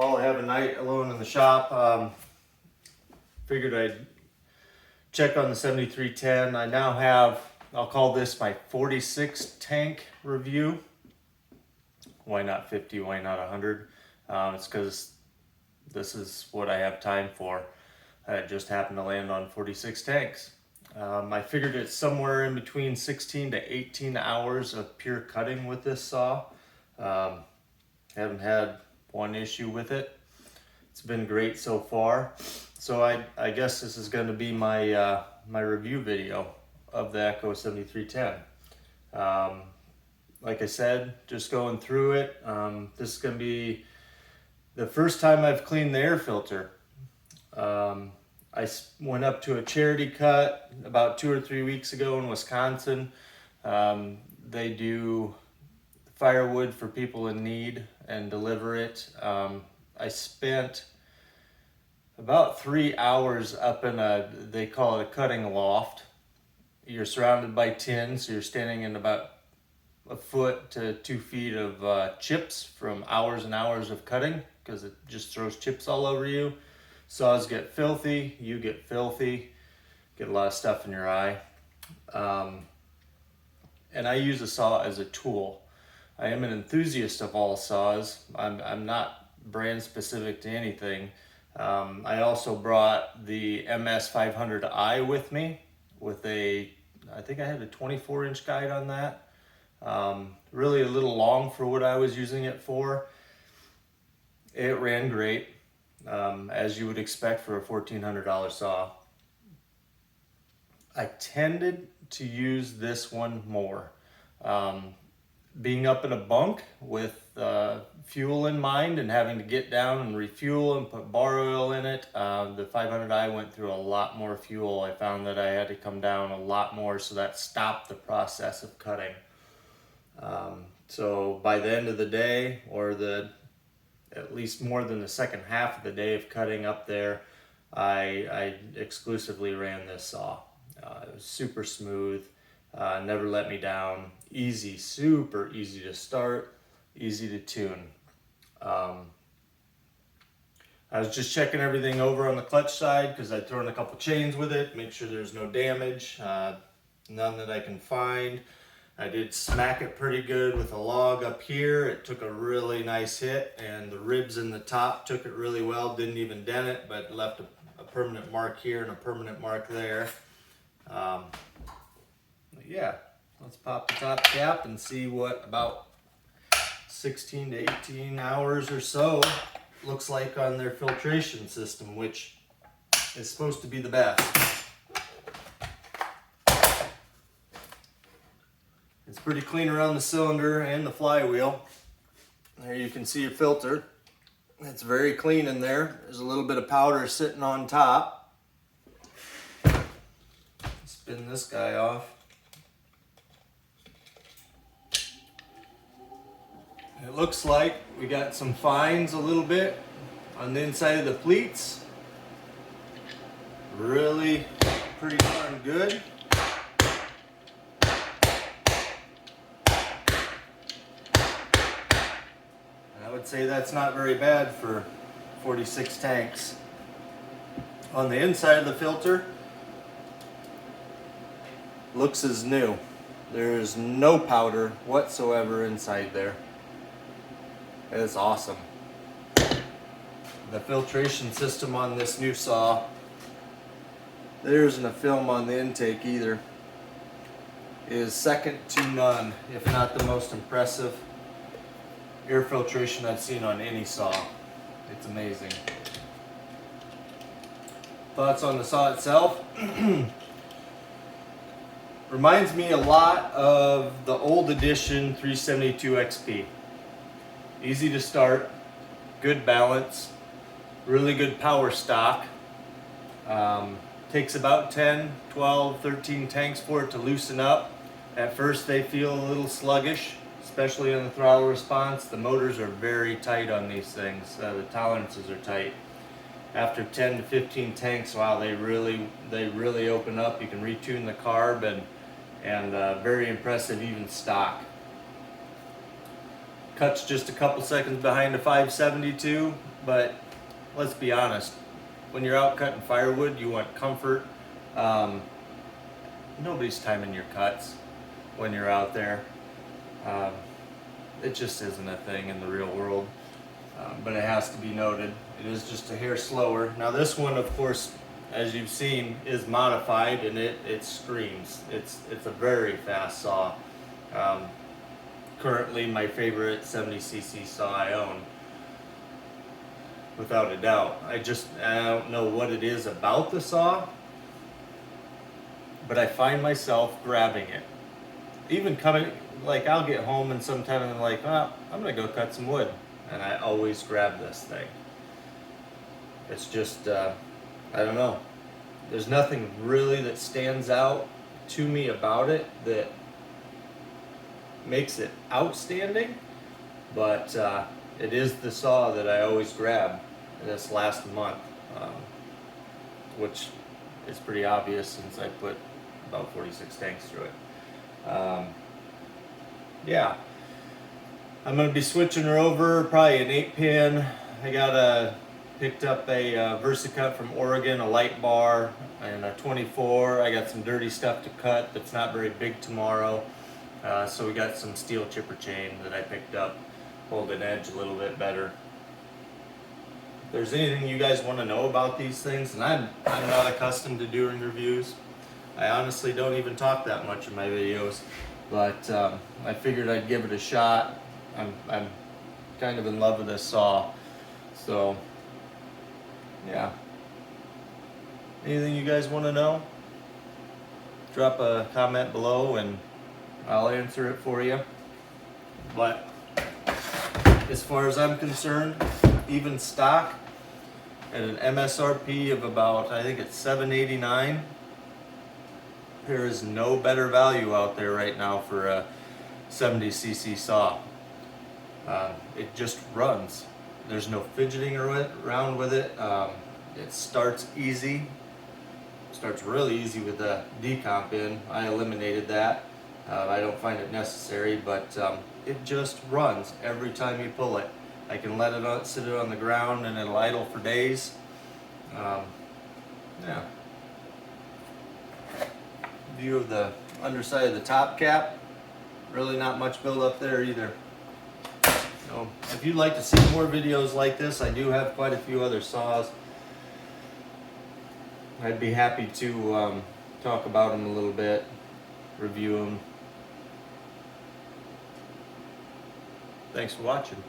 while I have a night alone in the shop, figured I'd check on the 7310. I now have, I'll call this my 46 tank review. Why not 50? Why not 100? It's because this is what I have time for. I just happened to land on 46 tanks. I figured it's somewhere in between 16 to 18 hours of pure cutting with this saw. Haven't had one issue with it. It's been great so far. So I guess this is going to be my my review video of the Echo 7310. Like I said, just going through it. This is going to be the first time I've cleaned the air filter. I went up to a charity cut about 2 or 3 weeks ago in Wisconsin. They do firewood for people in need and deliver it. I spent about 3 hours up in they call it a cutting loft. You're surrounded by tin, so you're standing in about a foot to 2 feet of chips from hours and hours of cutting, because it just throws chips all over you. Saws get filthy, you get filthy, get a lot of stuff in your eye. And I use a saw as a tool. I am an enthusiast of all saws. I'm not brand specific to anything. I also brought the MS500i with me with I think I had a 24-inch guide on that. Really a little long for what I was using it for. It ran great, as you would expect for a $1,400 saw. I tended to use this one more. Being up in a bunk with fuel in mind and having to get down and refuel and put bar oil in it, the 500i went through a lot more fuel. I found that I had to come down a lot more, so that stopped the process of cutting. So by the end of the day, or at least more than the second half of the day of cutting up there, I exclusively ran this saw. It was super smooth, never let me down, easy, super easy to start, easy to tune. I was just checking everything over on the clutch side because I'd thrown a couple chains with it, make sure there's no damage, none that I can find. I did smack it pretty good with a log up here. It took a really nice hit, and the ribs in the top took it really well. Didn't even dent it, but left a permanent mark here and a permanent mark there. Yeah, let's pop the top cap and see what about 16 to 18 hours or so looks like on their filtration system, which is supposed to be the best. It's pretty clean around the cylinder and the flywheel. There you can see your filter. It's very clean in there. There's a little bit of powder sitting on top. Spin this guy off. It looks like we got some fines a little bit on the inside of the pleats. Really pretty darn good. I would say that's not very bad for 46 tanks. On the inside of the filter, looks as new. There's no powder whatsoever inside there. It's awesome. The filtration system on this new saw, there isn't a film on the intake either, is second to none, if not the most impressive air filtration I've seen on any saw. It's amazing. Thoughts on the saw itself? Reminds me a lot of the old edition 372XP. Easy to start, good balance, really good power stock. Takes about 10, 12, 13 tanks for it to loosen up. At first they feel a little sluggish, especially on the throttle response. The motors are very tight on these things. The tolerances are tight. After 10 to 15 tanks, wow, they really open up. You can retune the carb, and very impressive even stock. Cuts just a couple seconds behind a 572, but let's be honest, when you're out cutting firewood, you want comfort. Nobody's timing your cuts when you're out there. It just isn't a thing in the real world, but it has to be noted. It is just a hair slower. Now this one, of course, as you've seen, is modified, and it screams. It's a very fast saw. Currently my favorite 70cc saw I own, without a doubt. I don't know what it is about the saw, but I find myself grabbing it. Even coming, like I'll get home and sometime I'm like, oh, I'm gonna go cut some wood. And I always grab this thing. It's just, I don't know. There's nothing really that stands out to me about it that makes it outstanding, but it is the saw that I always grab this last month, which is pretty obvious since I put about 46 tanks through it. Yeah, I'm going to be switching her over, probably an 8-pin. I picked up a VersaCut from Oregon, a light bar, and a 24. I got some dirty stuff to cut that's not very big tomorrow. So we got some steel chipper chain that I picked up, hold an edge a little bit better. If there's anything you guys want to know about these things, and I'm not accustomed to doing reviews. I honestly don't even talk that much in my videos, but I figured I'd give it a shot. I'm kind of in love with this saw, so yeah. Anything you guys want to know? Drop a comment below and I'll answer it for you. But as far as I'm concerned, even stock at an MSRP of about, I think it's $7.89, there is no better value out there right now for a 70cc saw. It just runs. There's no fidgeting around with it. It starts easy. Starts really easy with the decomp in. I eliminated that. I don't find it necessary, but it just runs every time you pull it. I can let it sit on the ground and it'll idle for days. Yeah. View of the underside of the top cap. Really not much build up there either. So if you'd like to see more videos like this, I do have quite a few other saws. I'd be happy to talk about them a little bit, review them. Thanks for watching.